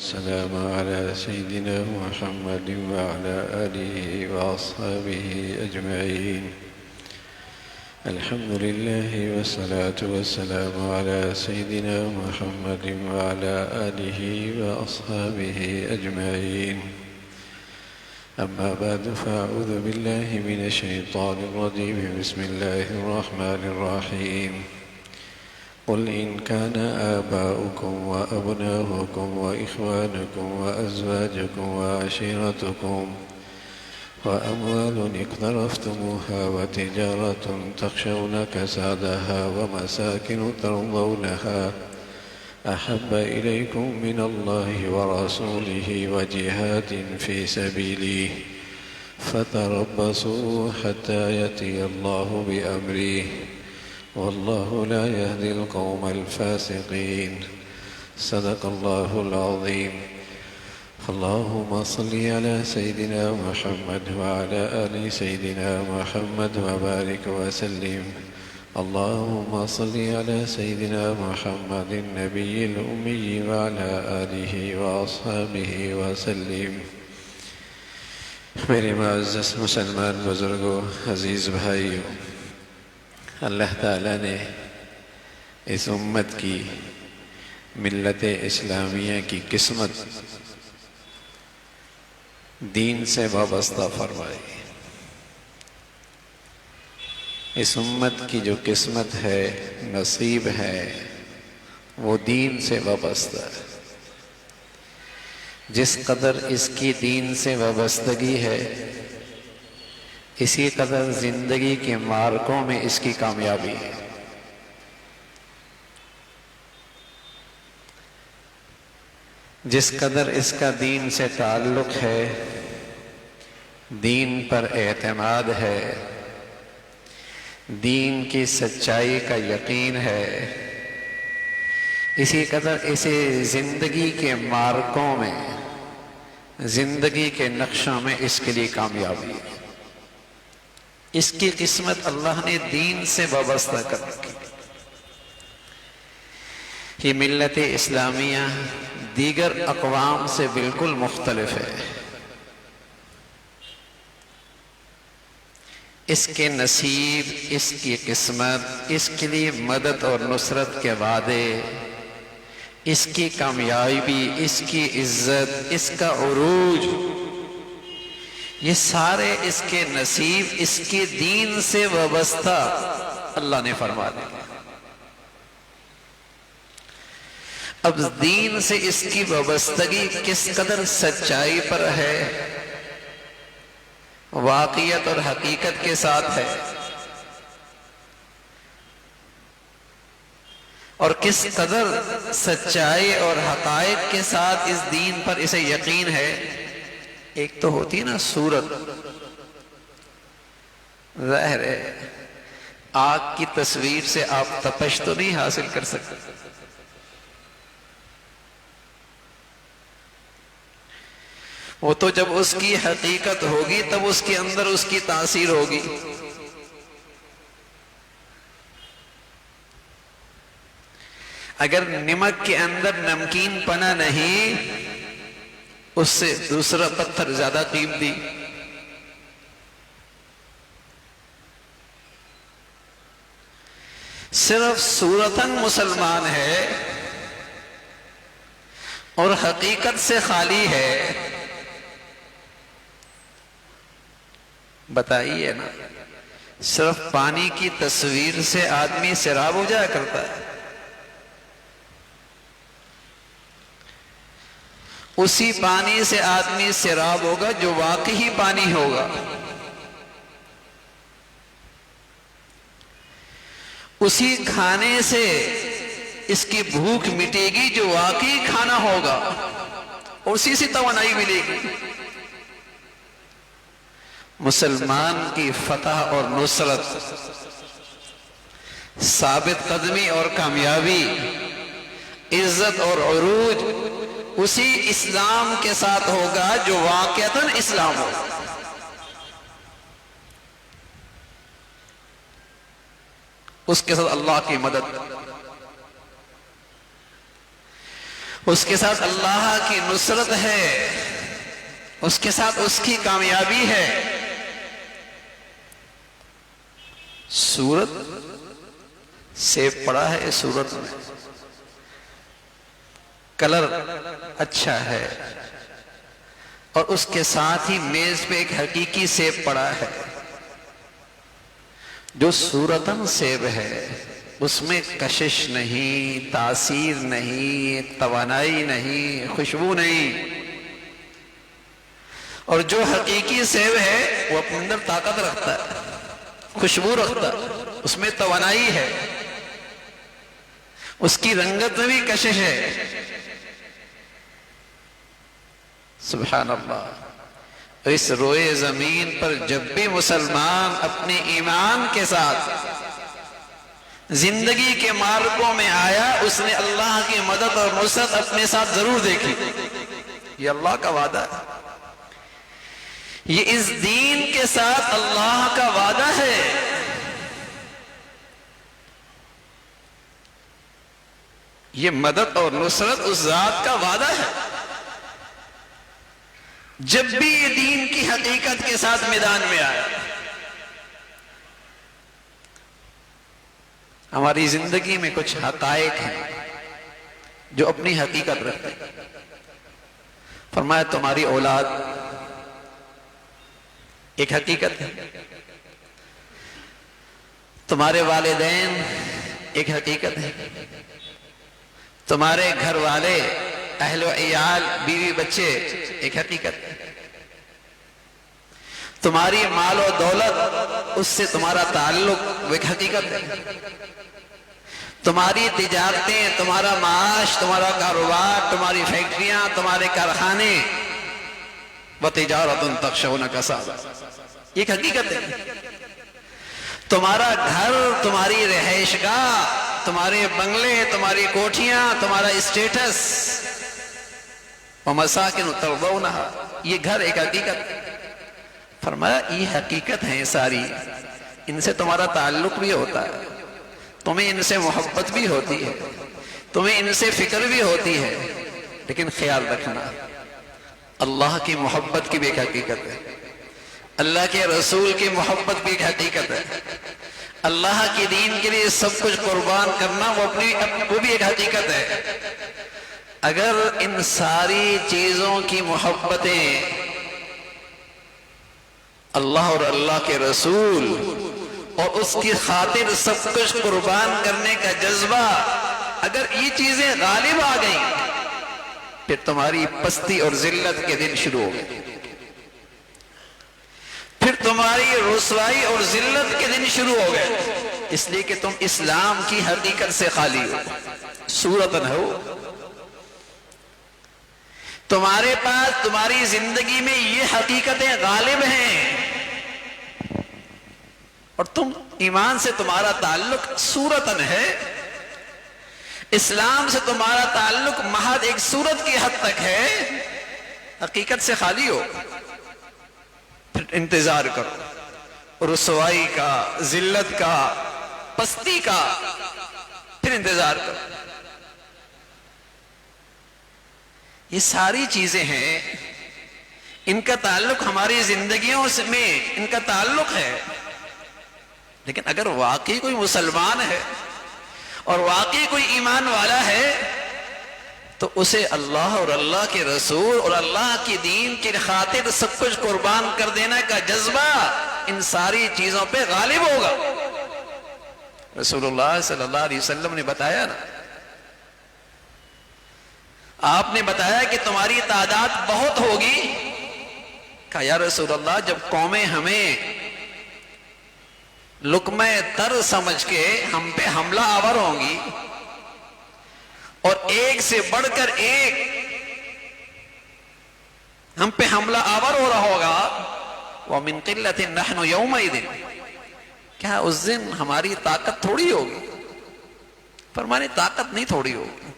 والسلام على سيدنا محمد وعلى آله وأصحابه أجمعين. الحمد لله والصلاة والسلام على سيدنا محمد وعلى آله وأصحابه أجمعين. أما بعد فأعوذ بالله من الشيطان الرجيم. بسم الله الرحمن الرحيم. قل إن كان آباؤكم وأبناؤكم وإخوانكم وأزواجكم وعشيرتكم وأموال اقترفتموها وتجارة تخشون كسادها ومساكن ترضونها أحب إليكم من الله ورسوله وجهاد في سبيله فتربصوا حتى يأتي الله بأمره والله لا يهدي القوم الفاسقين. صدق الله العظيم. اللهم صل على سيدنا محمد وعلى آل سيدنا محمد وبارك وسلم. اللهم صل على سيدنا محمد النبي الأمي وعلى آله وأصحابه وسلم. میرے معزز مسلمان بزرگوں، عزیز بھائیوں، اللہ تعالیٰ نے اس امت کی، ملت اسلامیہ کی قسمت دین سے وابستہ فرمائی. اس امت کی جو قسمت ہے، نصیب ہے، وہ دین سے وابستہ ہے. جس قدر اس کی دین سے وابستگی ہے، اسی قدر زندگی کے مارکوں میں اس کی کامیابی ہے. جس قدر اس کا دین سے تعلق ہے، دین پر اعتماد ہے، دین کی سچائی کا یقین ہے، اسی قدر اسے زندگی کے مارکوں میں، زندگی کے نقشوں میں اس کے لیے کامیابی ہے. اس کی قسمت اللہ نے دین سے وابستہ کر رکھی. یہ ملت اسلامیہ دیگر اقوام سے بالکل مختلف ہے. اس کے نصیب، اس کی قسمت، اس کے لیے مدد اور نصرت کے وعدے، اس کی کامیابی، اس کی عزت، اس کا عروج، یہ سارے اس کے نصیب اس کے دین سے وابستہ اللہ نے فرما دیا. اب دین سے اس کی وابستگی کس قدر سچائی پر ہے، واقعیت اور حقیقت کے ساتھ ہے، اور کس قدر سچائی اور حقائق کے ساتھ اس دین پر اسے یقین ہے. ایک تو ہوتی ہے نا صورت، ظاہر ہے آگ کی تصویر سے آپ تپش تو نہیں حاصل کر سکتے. وہ تو جب اس کی حقیقت ہوگی تب اس کے اندر اس کی تاثیر ہوگی. اگر نمک کے اندر نمکین پنا نہیں، اس سے دوسرا پتھر زیادہ قیمتی. صرف صورتاً مسلمان ہے اور حقیقت سے خالی ہے. بتائیے نا، صرف پانی کی تصویر سے آدمی سیراب ہو جایا کرتا ہے. اسی پانی سے آدمی سیراب ہوگا جو واقعی پانی ہوگا. اسی کھانے سے اس کی بھوک مٹے گی جو واقعی کھانا ہوگا، اسی سے توانائی ملے گی. مسلمان کی فتح اور نصرت، ثابت قدمی اور کامیابی، عزت اور عروج اسی اسلام کے ساتھ ہوگا جو واقعتاً اسلام ہو. اس کے ساتھ اللہ کی مدد. اس کے ساتھ اللہ کی نصرت ہے، اس کے ساتھ اس کی کامیابی ہے۔ سورت سیب پڑا ہے اس سورت میں، کلر اچھا ہے، اور اس کے ساتھ ہی میز پہ ایک حقیقی سیب پڑا ہے جو صورتاً سیب ہے، اس میں کشش نہیں، تاثیر نہیں، توانائی نہیں، خوشبو نہیں۔ اور جو حقیقی سیب ہے وہ اپنے اندر طاقت رکھتا ہے، خوشبو رکھتا ہے، اس میں توانائی ہے، اس کی رنگت میں بھی کشش ہے۔ سبحان اللہ۔ اس روئے زمین پر جب بھی مسلمان اپنے ایمان کے ساتھ زندگی کے مارکوں میں آیا، اس نے اللہ کی مدد اور نصرت اپنے ساتھ ضرور دیکھی۔ یہ اللہ کا وعدہ ہے، یہ اس دین کے ساتھ اللہ کا وعدہ ہے۔ یہ مدد اور نصرت اس ذات کا وعدہ ہے۔ جب بھی یہ دین کی حقیقت کے ساتھ میدان میں آیا، ہماری زندگی میں کچھ حقائق ہیں جو اپنی حقیقت رکھتے ہیں۔ فرمایا تمہاری اولاد ایک حقیقت ہے، تمہارے والدین ایک حقیقت ہے، تمہارے گھر والے، اہل و عیال، بیوی بچے ایک حقیقت ہے، تمہاری مال و دولت، اس سے تمہارا تعلق ایک حقیقت ہے، تمہاری تجارتیں، تمہارا معاش، تمہارا کاروبار، تمہاری فیکٹریاں، تمہارے کارخانے، وَتِجَارَةٌ تَخْشَوْنَ كَسَادَهَا، ایک حقیقت ہے۔ تمہارا گھر، تمہاری رہائش گاہ، تمہارے بنگلے، تمہاری کوٹھیاں، تمہارا اسٹیٹس، وَمَسَاكِنُ تَرْضَوْنَهَا، یہ گھر ایک حقیقت ہے۔ فرمایا یہ حقیقت ہیں ساری، ان سے تمہارا تعلق بھی ہوتا ہے، تمہیں ان سے محبت بھی ہوتی ہے، تمہیں ان سے فکر بھی ہوتی ہے، لیکن خیال رکھنا اللہ کی محبت کی بھی ایک حقیقت ہے، اللہ کے رسول کی محبت بھی ایک حقیقت ہے، اللہ کی دین کے لیے سب کچھ قربان کرنا وہ بھی ایک حقیقت ہے۔ اگر ان ساری چیزوں کی محبتیں، اللہ اور اللہ کے رسول اور اس کی خاطر سب کچھ قربان کرنے کا جذبہ، اگر یہ چیزیں غالب آ گئیں، پھر تمہاری پستی اور ذلت کے دن شروع ہو گئے، پھر تمہاری رسوائی اور ذلت کے دن شروع ہو گئے، اس لیے کہ تم اسلام کی حقیقت سے خالی ہو، صورتاً ہو۔ تمہارے پاس تمہاری زندگی میں یہ حقیقتیں غالب ہیں، اور تم ایمان سے تمہارا تعلق صورتاً ہے، اسلام سے تمہارا تعلق محض ایک صورت کی حد تک ہے، حقیقت سے خالی ہو، پھر انتظار کرو رسوائی کا، ذلت کا، پستی کا، پھر انتظار کرو۔ یہ ساری چیزیں ہیں، ان کا تعلق ہماری زندگیوں میں ان کا تعلق ہے، لیکن اگر واقعی کوئی مسلمان ہے اور واقعی کوئی ایمان والا ہے تو اسے اللہ اور اللہ کے رسول اور اللہ کی دین کی خاطر سب کچھ قربان کر دینے کا جذبہ ان ساری چیزوں پہ غالب ہوگا۔ رسول اللہ صلی اللہ علیہ وسلم نے بتایا نا، آپ نے بتایا کہ تمہاری تعداد بہت ہوگی۔ کہا یا رسول اللہ، جب قومیں ہمیں لقمہ تر سمجھ کے ہم پہ حملہ آور ہوں گی اور ایک سے بڑھ کر ایک ہم پہ حملہ آور ہو رہا ہوگا، وَمِن قِلَّةٍ نَحْنُ يَوْمَئِذٍ، کیا اس دن ہماری طاقت تھوڑی ہوگی؟ فرمانے طاقت نہیں تھوڑی ہوگی،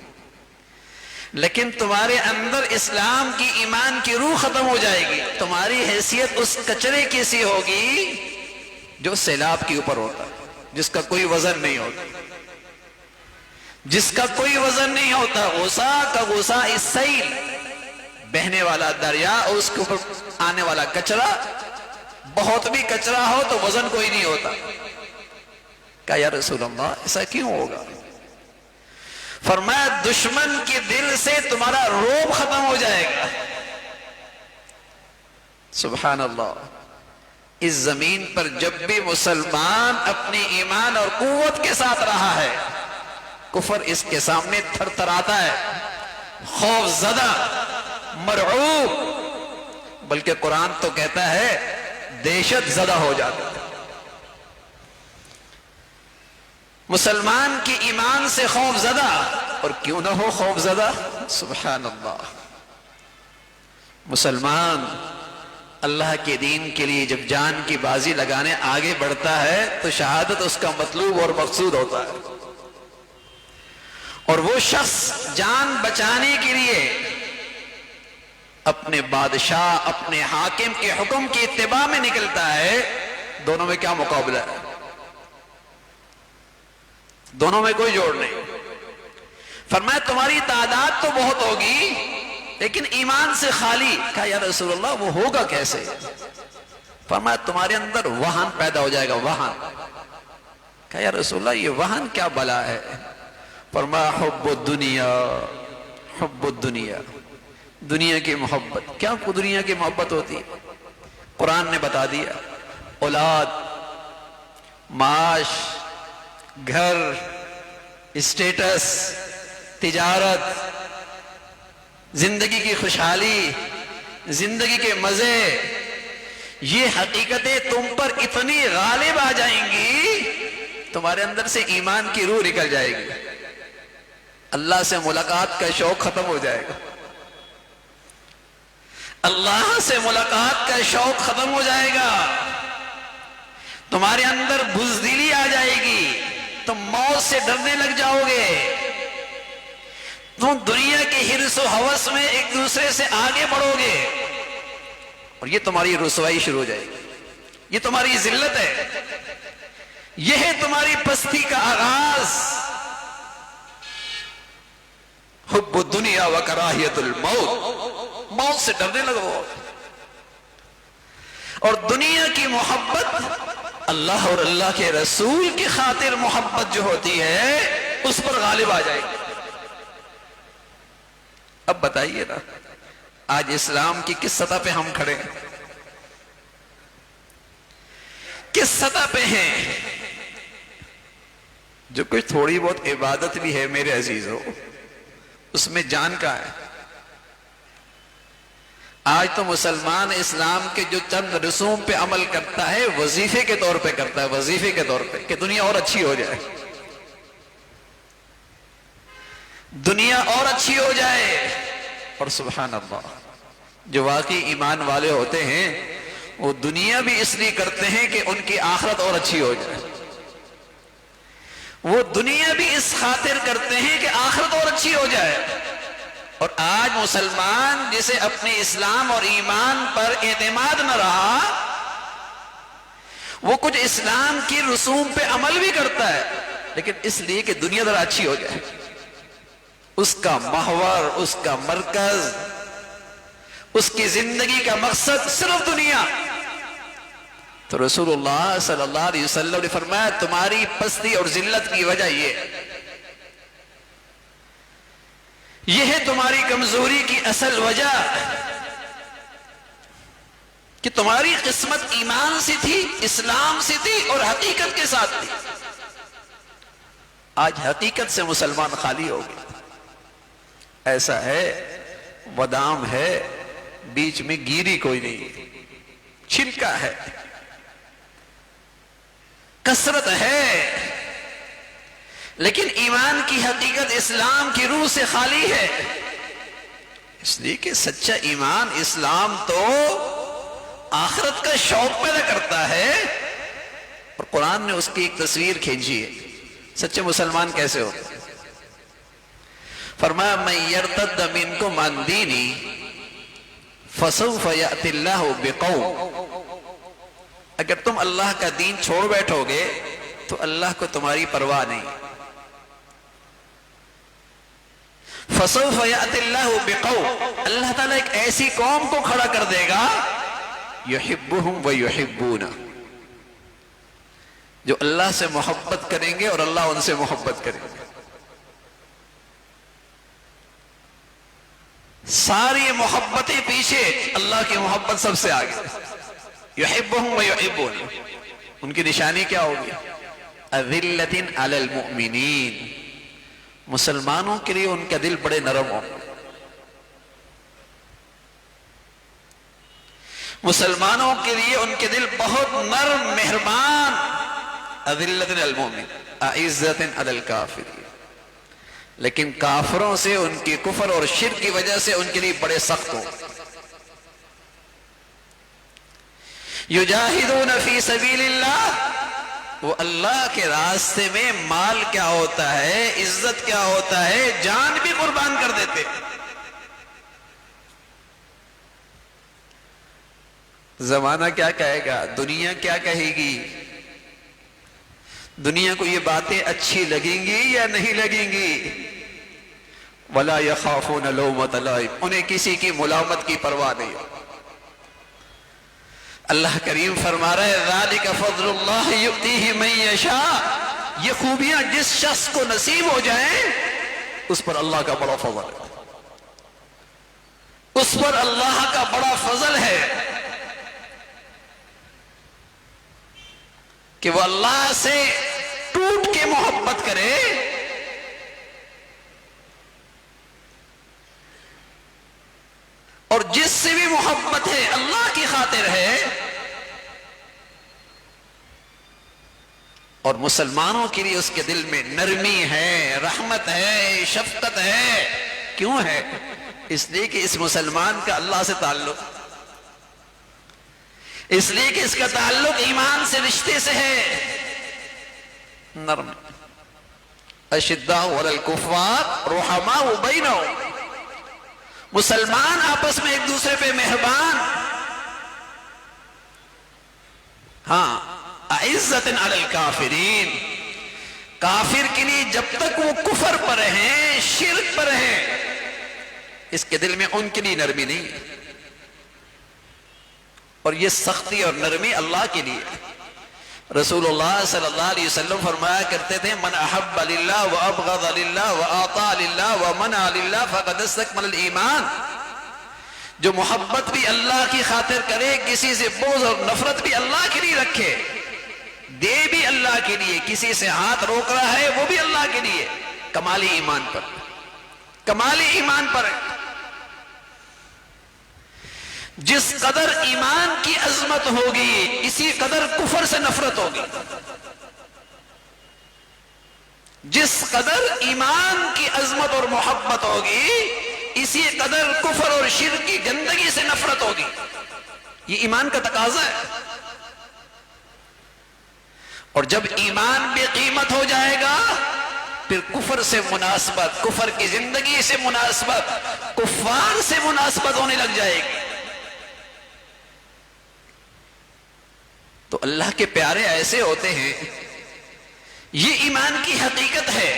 لیکن تمہارے اندر اسلام کی، ایمان کی روح ختم ہو جائے گی، تمہاری حیثیت اس کچرے کی سی ہوگی جو سیلاب کے اوپر ہوتا ہے، جس کا کوئی وزن نہیں ہوتا۔ جس کا کوئی وزن نہیں ہوتا، غصہ کا غصہ السیل، بہنے والا دریا اور اس کے اوپر آنے والا کچرا، بہت بھی کچرا ہو تو وزن کوئی نہیں ہوتا۔ کہا یا رسول اللہ ایسا کیوں ہوگا؟ فرمایا دشمن کے دل سے تمہارا روب ختم ہو جائے گا۔ سبحان اللہ، اس زمین پر جب بھی مسلمان اپنے ایمان اور قوت کے ساتھ رہا ہے، کفر اس کے سامنے تھر تھر آتا ہے، خوف زدہ، مرعوب، بلکہ قرآن تو کہتا ہے دہشت زدہ ہو جاتا ہے۔ مسلمان کی ایمان سے خوف زدہ، اور کیوں نہ ہو خوف زدہ؟ سبحان اللہ۔ مسلمان اللہ کے دین کے لیے جب جان کی بازی لگانے آگے بڑھتا ہے تو شہادت اس کا مطلوب اور مقصود ہوتا ہے، اور وہ شخص جان بچانے کے لیے اپنے بادشاہ، اپنے حاکم کے حکم کی اتباع میں نکلتا ہے۔ دونوں میں کیا مقابلہ ہے؟ دونوں میں کوئی جوڑ نہیں۔ فرمایا تمہاری تعداد تو بہت ہوگی لیکن ایمان سے خالی۔ کہا یا رسول اللہ وہ ہوگا کیسے؟ فرمایا تمہارے اندر وہن پیدا ہو جائے گا، وہن۔ کہا یا رسول اللہ یہ وہن کیا بلا ہے؟ فرمایا حب الدنیا، حب الدنیا، دنیا کی محبت۔ کیا دنیا کی محبت ہوتی ہے؟ قرآن نے بتا دیا، اولاد، معاش، گھر، اسٹیٹس، تجارت، زندگی کی خوشحالی، زندگی کے مزے، یہ حقیقتیں تم پر اتنی غالب آ جائیں گی تمہارے اندر سے ایمان کی روح نکل جائے گی، اللہ سے ملاقات کا شوق ختم ہو جائے گا، اللہ سے ملاقات کا شوق ختم ہو جائے گا، تمہارے اندر بزدلی آ جائے گی، تم موت سے ڈرنے لگ جاؤ گے، تم دنیا کے حرص و ہوس میں ایک دوسرے سے آگے بڑھو گے، اور یہ تمہاری رسوائی شروع ہو جائے گی، یہ تمہاری ذلت ہے، یہ ہے تمہاری پستی کا آغاز۔ حب الدنیا و کراہیت الموت، موت سے ڈرنے لگو، اور دنیا کی محبت اللہ اور اللہ کے رسول کی خاطر محبت جو ہوتی ہے اس پر غالب آ جائے گی۔ اب بتائیے نا آج اسلام کی کس سطح پہ ہم کھڑے ہیں؟ کس سطح پہ ہیں؟ جو کچھ تھوڑی بہت عبادت بھی ہے میرے عزیزو، اس میں جان کا ہے۔ آج تو مسلمان اسلام کے جو چند رسوم پہ عمل کرتا ہے وظیفے کے طور پہ کرتا ہے، وظیفے کے طور پہ، کہ دنیا اور اچھی ہو جائے، دنیا اور اچھی ہو جائے۔ اور سبحان اللہ، جو واقعی ایمان والے ہوتے ہیں وہ دنیا بھی اس لیے کرتے ہیں کہ ان کی آخرت اور اچھی ہو جائے، وہ دنیا بھی اس خاطر کرتے ہیں کہ آخرت اور اچھی ہو جائے۔ اور آج مسلمان جسے اپنے اسلام اور ایمان پر اعتماد نہ رہا، وہ کچھ اسلام کی رسوم پہ عمل بھی کرتا ہے لیکن اس لیے کہ دنیا ذرا اچھی ہو جائے، اس کا محور، اس کا مرکز، اس کی زندگی کا مقصد صرف دنیا۔ تو رسول اللہ صلی اللہ علیہ وسلم نے فرمایا تمہاری پستی اور ذلت کی وجہ یہ ہے تمہاری کمزوری کی اصل وجہ، کہ تمہاری قسمت ایمان سے تھی، اسلام سے تھی اور حقیقت کے ساتھ تھی۔ آج حقیقت سے مسلمان خالی ہو گئے، ایسا ہے ودام ہے، بیچ میں گیری کوئی نہیں، چھلکا ہے، کثرت ہے، لیکن ایمان کی حقیقت اسلام کی روح سے خالی ہے۔ اس لیے کہ سچا ایمان اسلام تو آخرت کا شوق پیدا کرتا ہے، اور قرآن نے اس کی ایک تصویر کھینچی ہے سچے مسلمان کیسے ہو۔ فرمایا من یرتد منکم عن دینی فسوف یأتی اللہ بقوم، اگر تم اللہ کا دین چھوڑ بیٹھو گے تو اللہ کو تمہاری پرواہ نہیں، فَسَوْفَ يَأْتِ اللَّهُ بِقَوْمٍ، اللہ تعالیٰ ایک ایسی قوم کو کھڑا کر دے گا يُحِبُّهُمْ وَيُحِبُّونَ، جو اللہ سے محبت کریں گے اور اللہ ان سے محبت کریں گے. ساری محبتیں پیچھے، اللہ کی محبت سب سے آگے. يُحِبُّهُمْ وَيُحِبُّونَ، ان کی نشانی کیا ہوگی؟ أَذِلَّةٍ عَلَى الْمُؤْمِنِينَ، مسلمانوں کے لیے ان کا دل بڑے نرم ہو، مسلمانوں کے لیے ان کے دل بہت نرم مہربان. أَذِلَّةٍ عَلَى الْمُؤْمِنِينَ أَعِزَّةٍ عَلَى الْكَافِرِينَ، لیکن کافروں سے، ان کی کفر اور شرک کی وجہ سے ان کے لیے بڑے سخت ہو. یجاہدون فی سبیل اللہ، وہ اللہ کے راستے میں مال کیا ہوتا ہے، عزت کیا ہوتا ہے، جان بھی قربان کر دیتے. زمانہ کیا کہے گا، دنیا کیا کہے گی، دنیا کو یہ باتیں اچھی لگیں گی یا نہیں لگیں گی؟ وَلَا يَخَافُونَ لَوْمَةَ لَائِمٍ، انہیں کسی کی ملامت کی پرواہ نہیں. اللہ کریم فرما رہا ہے ذَلِكَ فَضْلُ اللَّهِ يُؤْتِيهِ مَن يَشَاءُ، یہ خوبیاں جس شخص کو نصیب ہو جائیں اس پر اللہ کا بڑا فضل ہے، اس پر اللہ کا بڑا فضل ہے کہ وہ اللہ سے ٹوٹ کے محبت کرے اور جس سے بھی محبت ہے اللہ کی خاطر ہے. اور مسلمانوں کے لیے اس کے دل میں نرمی ہے، رحمت ہے، شفقت ہے. کیوں ہے؟ اس لیے کہ اس مسلمان کا اللہ سے تعلق، اس لیے کہ اس کا تعلق ایمان سے، رشتے سے ہے. نرم، اشداء علی الکفار رحماء بینہم، مسلمان آپس میں ایک دوسرے پہ مہربان. ہاں، اعزت علی الکافرین، کافر کے لیے جب تک وہ کفر پر ہیں، شرک پر ہیں، اس کے دل میں ان کے لیے نرمی نہیں. اور یہ سختی اور نرمی اللہ کے لیے. رسول اللہ صلی اللہ علیہ وسلم فرمایا کرتے تھے من احب للہ وابغض للہ واعطى للہ ومنع للہ فقد استکمل الایمان، جو محبت بھی اللہ کی خاطر کرے، کسی سے بغض اور نفرت بھی اللہ کے لیے رکھے، دے بھی اللہ کے لیے، کسی سے ہاتھ روک رہا ہے وہ بھی اللہ کے لیے، کمالی ایمان پر، کمالی ایمان پر ہے. جس قدر ایمان کی عظمت ہوگی اسی قدر کفر سے نفرت ہوگی. جس قدر ایمان کی عظمت اور محبت ہوگی اسی قدر کفر اور شرک کی گندگی سے نفرت ہوگی. یہ ایمان کا تقاضا ہے. اور جب ایمان بے قیمت ہو جائے گا پھر کفر سے مناسبت، کفر کی زندگی سے مناسبت، کفار سے مناسبت ہونے لگ جائے گی. تو اللہ کے پیارے ایسے ہوتے ہیں، یہ ایمان کی حقیقت ہے،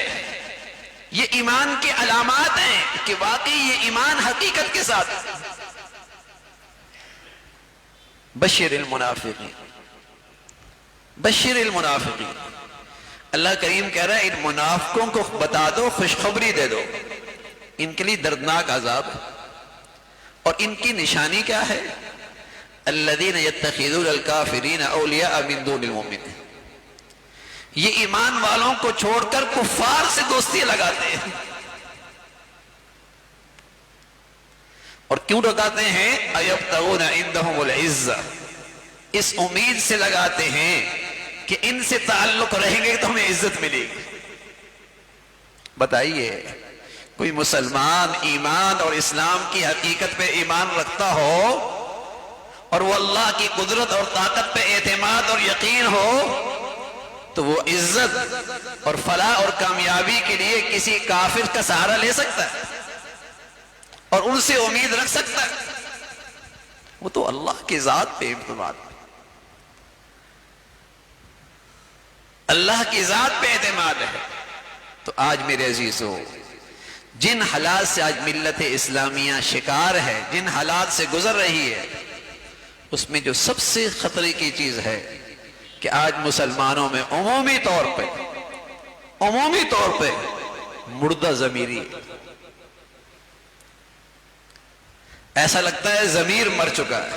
یہ ایمان کی علامات ہیں کہ واقعی یہ ایمان حقیقت کے ساتھ. بشر المنافقین، بشر المنافقین، اللہ کریم کہہ رہا ہے ان منافقوں کو بتا دو، خوشخبری دے دو، ان کے لیے دردناک عذاب ہے. اور ان کی نشانی کیا ہے؟ الذین یتخذون الکافرین اولیاء من دون المؤمنین، یہ ایمان والوں کو چھوڑ کر کفار سے دوستی لگاتے ہیں. اور کیوں لگاتے ہیں؟ ایبتغون عندهم العزہ، اس امید سے لگاتے ہیں کہ ان سے تعلق رہیں گے تو ہمیں عزت ملے گی. بتائیے کوئی مسلمان ایمان اور اسلام کی حقیقت پہ ایمان رکھتا ہو اور وہ اللہ کی قدرت اور طاقت پہ اعتماد اور یقین ہو تو وہ عزت اور فلاح اور کامیابی کے لیے کسی کافر کا سہارا لے سکتا ہے اور ان سے امید رکھ سکتا ہے. وہ تو اللہ کی ذات پہ اعتماد، اللہ کی ذات پہ اعتماد ہے. تو آج میرے عزیزو، جن حالات سے آج ملت اسلامیہ شکار ہے، جن حالات سے گزر رہی ہے، اس میں جو سب سے خطرے کی چیز ہے کہ آج مسلمانوں میں عمومی طور پہ مردہ ضمیری ہے۔ ایسا لگتا ہے ضمیر مر چکا ہے،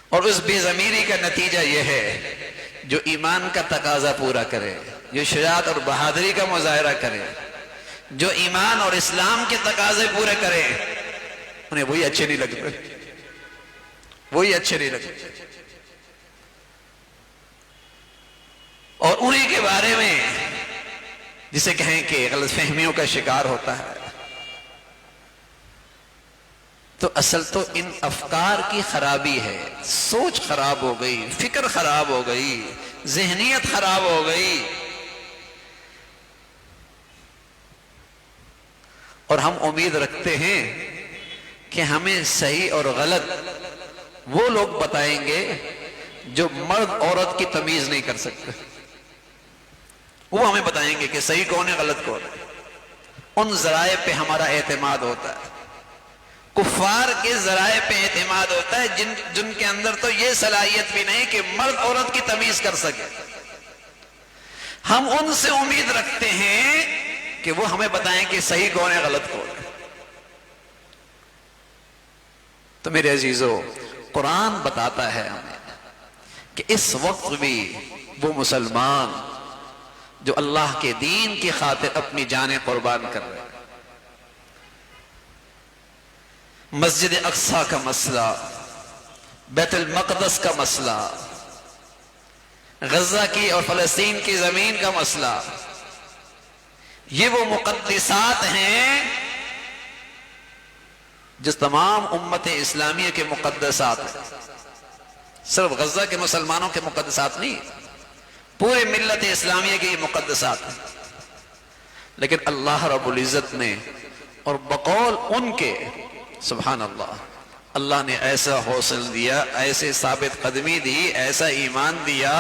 اور اس بے ضمیری کا نتیجہ یہ ہے جو ایمان کا تقاضا پورا کرے، جو شجاعت اور بہادری کا مظاہرہ کرے، جو ایمان اور اسلام کے تقاضے پورے کرے، انہیں وہی اچھے نہیں لگتے، اور انہیں کے بارے میں جسے کہیں کہ غلط فہمیوں کا شکار ہوتا ہے۔ تو اصل تو ان افکار کی خرابی ہے، سوچ خراب ہو گئی، فکر خراب ہو گئی، ذہنیت خراب ہو گئی، اور ہم امید رکھتے ہیں کہ ہمیں صحیح اور غلط وہ لوگ بتائیں گے جو مرد عورت کی تمیز نہیں کر سکتے، وہ ہمیں بتائیں گے کہ صحیح کون ہے غلط کون ہے۔ ان ذرائع پہ ہمارا اعتماد ہوتا ہے، کفار کے ذرائع پہ اعتماد ہوتا ہے جن کے اندر تو یہ صلاحیت بھی نہیں کہ مرد عورت کی تمیز کر سکے۔ ہم ان سے امید رکھتے ہیں کہ وہ ہمیں بتائیں کہ صحیح کون ہے غلط کون ہے۔ تو میرے عزیزو، قرآن بتاتا ہے ہمیں کہ اس وقت بھی وہ مسلمان جو اللہ کے دین کی خاطر اپنی جانیں قربان کر رہے ہیں، مسجد اقصی کا مسئلہ، بیت المقدس کا مسئلہ، غزہ کی اور فلسطین کی زمین کا مسئلہ، یہ وہ مقدسات ہیں جس تمام امت اسلامیہ کے مقدسات ہیں، صرف غزہ کے مسلمانوں کے مقدسات نہیں، پورے ملت اسلامیہ کے یہ مقدسات ہیں۔ لیکن اللہ رب العزت نے اور بقول ان کے، سبحان اللہ، اللہ نے ایسا حوصلہ دیا، ایسے ثابت قدمی دی، ایسا ایمان دیا،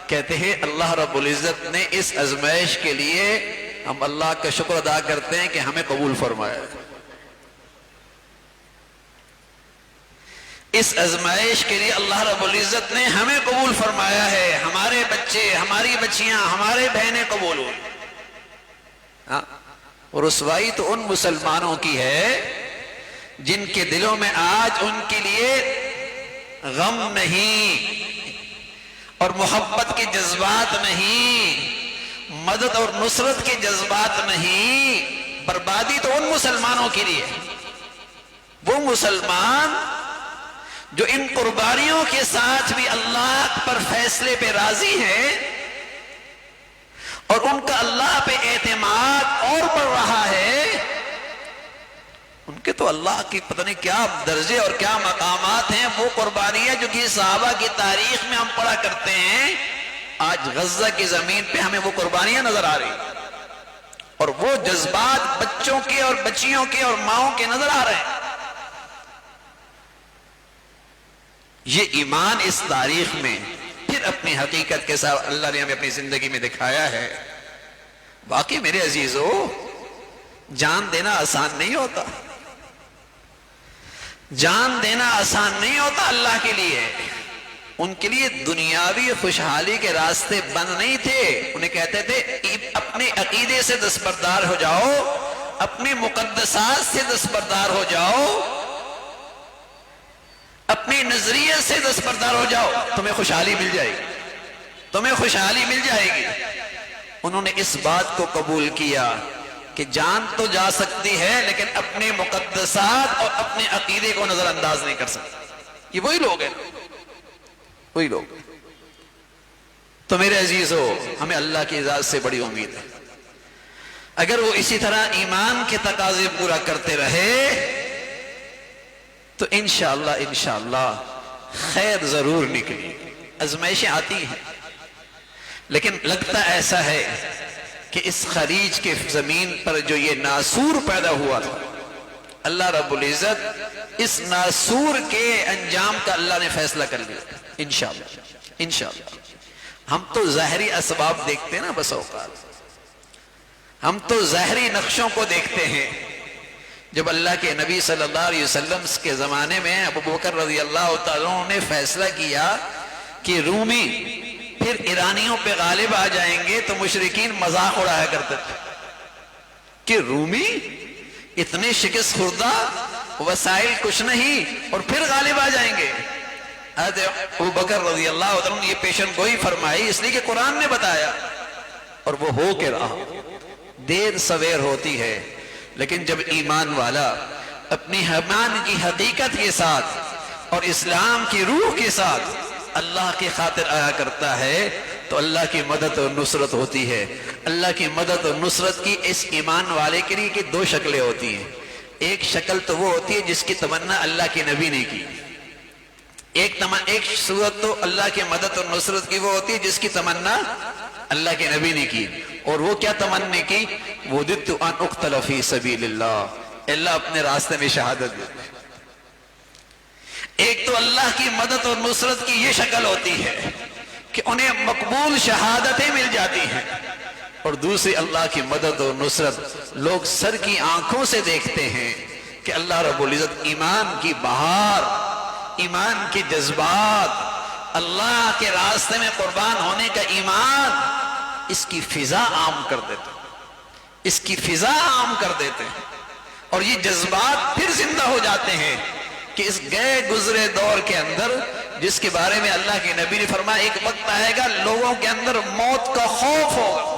کہتے ہیں اللہ رب العزت نے اس آزمائش کے لیے ہم اللہ کا شکر ادا کرتے ہیں کہ ہمیں قبول فرمایا۔ اس آزمائش کے لیے اللہ رب العزت نے ہمیں قبول فرمایا ہے، ہمارے بچے، ہماری بچیاں، ہمارے بہنیں قبول ہوئی۔ اور رسوائی تو ان مسلمانوں کی ہے جن کے دلوں میں آج ان کے لیے غم نہیں اور محبت کے جذبات نہیں، مدد اور نصرت کے جذبات نہیں، بربادی تو ان مسلمانوں کے لیے، وہ مسلمان جو ان قربانیوں کے ساتھ بھی اللہ پر فیصلے پہ راضی ہیں اور ان کا اللہ پہ اعتماد اور بڑھ رہا ہے، ان کے تو اللہ کی پتہ نہیں کیا درجے اور کیا مقامات ہیں۔ وہ قربانیاں جو کہ صحابہ کی تاریخ میں ہم پڑھا کرتے ہیں، آج غزہ کی زمین پہ ہمیں وہ قربانیاں نظر آ رہی ہیں، اور وہ جذبات بچوں کے اور بچیوں کے اور ماؤں کے نظر آ رہے ہیں۔ یہ ایمان اس تاریخ میں پھر اپنی حقیقت کے ساتھ اللہ نے ہمیں اپنی زندگی میں دکھایا ہے۔ واقعی میرے عزیزو، جان دینا آسان نہیں ہوتا، جان دینا آسان نہیں ہوتا اللہ کے لیے۔ ان کے لیے دنیاوی خوشحالی کے راستے بند نہیں تھے، انہیں کہتے تھے اپنے عقیدے سے دستبردار ہو جاؤ، اپنے مقدسات سے دستبردار ہو جاؤ، اپنے نظریے سے دستبردار ہو جاؤ، تمہیں خوشحالی مل جائے گی، تمہیں خوشحالی مل جائے گی۔ انہوں نے اس بات کو قبول کیا کہ جان تو جا سکتی ہے لیکن اپنے مقدسات اور اپنے عقیدے کو نظر انداز نہیں کر سکتے۔ یہ وہی لوگ ہیں، وہی لوگ۔ تو میرے عزیزو، ہمیں اللہ کی ذات سے بڑی امید ہے، اگر وہ اسی طرح ایمان کے تقاضے پورا کرتے رہے تو انشاءاللہ خیر ضرور نکلی۔ آزمائشیں آتی ہیں، لیکن لگتا ایسا ہے کہ اس خلیج کے زمین پر جو یہ ناسور پیدا ہوا تھا، اللہ رب العزت اس ناسور کے انجام کا اللہ نے فیصلہ کر لیا، انشاءاللہ۔ ہم تو ظاہری اسباب دیکھتے ہیں نا بس اوقات، ہم تو ظاہری نقشوں کو دیکھتے ہیں. جب اللہ کے نبی صلی اللہ علیہ وسلم کے زمانے میں ابو بکر رضی اللہ تعالیٰ عنہ نے فیصلہ کیا کہ رومی پھر ایرانیوں پہ غالب آ جائیں گے تو مشرکین مذاق اڑایا کرتے تھے کہ رومی اتنے شکست خوردہ، وسائل کچھ نہیں، اور پھر غالب آ جائیں گے. ابو بکر رضی اللہ عنہ نے یہ پیشن گوئی فرمائی اس لیے کہ قرآن نے بتایا، اور وہ ہو کے رہا. دیر سویر ہوتی ہے، لیکن جب ایمان والا اپنی ایمان کی حقیقت کے ساتھ اور اسلام کی روح کے ساتھ اللہ کی خاطر آیا کرتا ہے تو اللہ کی مدد اور نصرت ہوتی ہے. اللہ کی مدد اور نصرت کی اس ایمان والے کے لیے کہ دو شکلیں ہوتی ہیں. ایک شکل تو وہ ہوتی ہے جس کی تمنا اللہ کے نبی نے کی. ایک صورت تو اللہ کی مدد اور نصرت کی وہ ہوتی ہے جس کی تمنا اللہ کے نبی نے کی. اور وہ کیا تمنا کی؟ وَدِدْتُ أَنْ أُقْتَلَ فِي سَبِيلِ اللَّهِ، اللہ اپنے راستے میں شہادت دیتے. ایک تو اللہ کی مدد اور نصرت کی یہ شکل ہوتی ہے کہ انہیں مقبول شہادتیں مل جاتی ہیں، اور دوسری اللہ کی مدد اور نصرت لوگ سر کی آنکھوں سے دیکھتے ہیں کہ اللہ رب العزت ایمان کی بہار، ایمان کے جذبات، اللہ کے راستے میں قربان ہونے کا ایمان، اس کی فضا عام کر دیتے ہیں، اس کی فضا عام کر دیتے ہیں، اور یہ جذبات پھر زندہ ہو جاتے ہیں کہ اس گئے گزرے دور کے اندر جس کے بارے میں اللہ کے نبی نے فرمایا ایک وقت آئے گا لوگوں کے اندر موت کا خوف ہوگا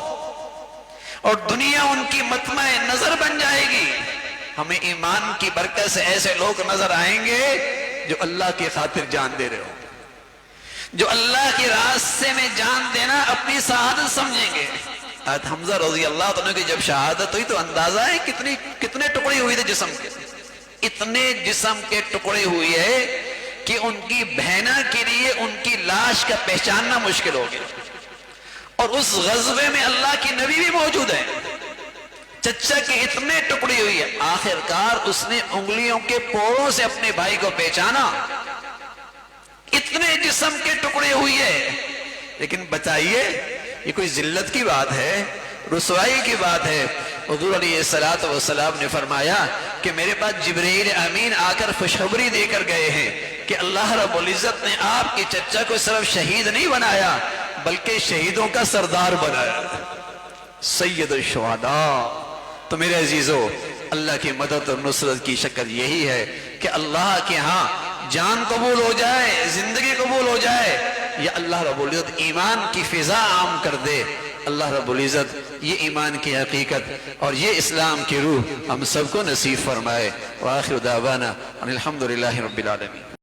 اور دنیا ان کی مطمع نظر بن جائے گی. ہمیں ایمان کی برکت سے ایسے لوگ نظر آئیں گے جو اللہ کی خاطر جان دے رہے ہو، جو اللہ کے راستے میں جان دینا اپنی شہادت سمجھیں گے. حمزہ رضی اللہ عنہ کی جب شہادت ہوئی تو اندازہ ہے کتنے ٹکڑے ہوئے تھے جسم کے، اتنے جسم کے ٹکڑے ہوئے ہے کہ ان کی بہنا کے لیے ان کی لاش کا پہچاننا مشکل ہو گیا. اور اس غزوے میں اللہ کی نبی بھی موجود ہے، چچا کے اتنے ٹکڑے ہوئی ہے، آخر کار اس نے انگلیوں کے پوروں سے اپنے بھائی کو پہچانا. اتنے جسم کے ٹکڑے ہوئی ہے. لیکن بتائیے یہ کوئی ذلت کی بات ہے، رسوائی کی بات ہے؟ حضور علیہ السلام نے فرمایا کہ میرے پاس جبرائیل امین آ کر خوشخبری دے کر گئے ہیں کہ اللہ رب العزت نے آپ کے چچا کو صرف شہید نہیں بنایا بلکہ شہیدوں کا سردار بنایا، سید الشہداء. تو میرے عزیزو، اللہ کی مدد اور نصرت کی شکل یہی ہے کہ اللہ کے ہاں جان قبول ہو جائے، زندگی قبول ہو جائے، یا اللہ رب العزت ایمان کی فضا عام کر دے. اللہ رب العزت یہ ایمان کی حقیقت اور یہ اسلام کی روح ہم سب کو نصیب فرمائے. وآخر دعوانا ان الحمدللہ رب العالمین.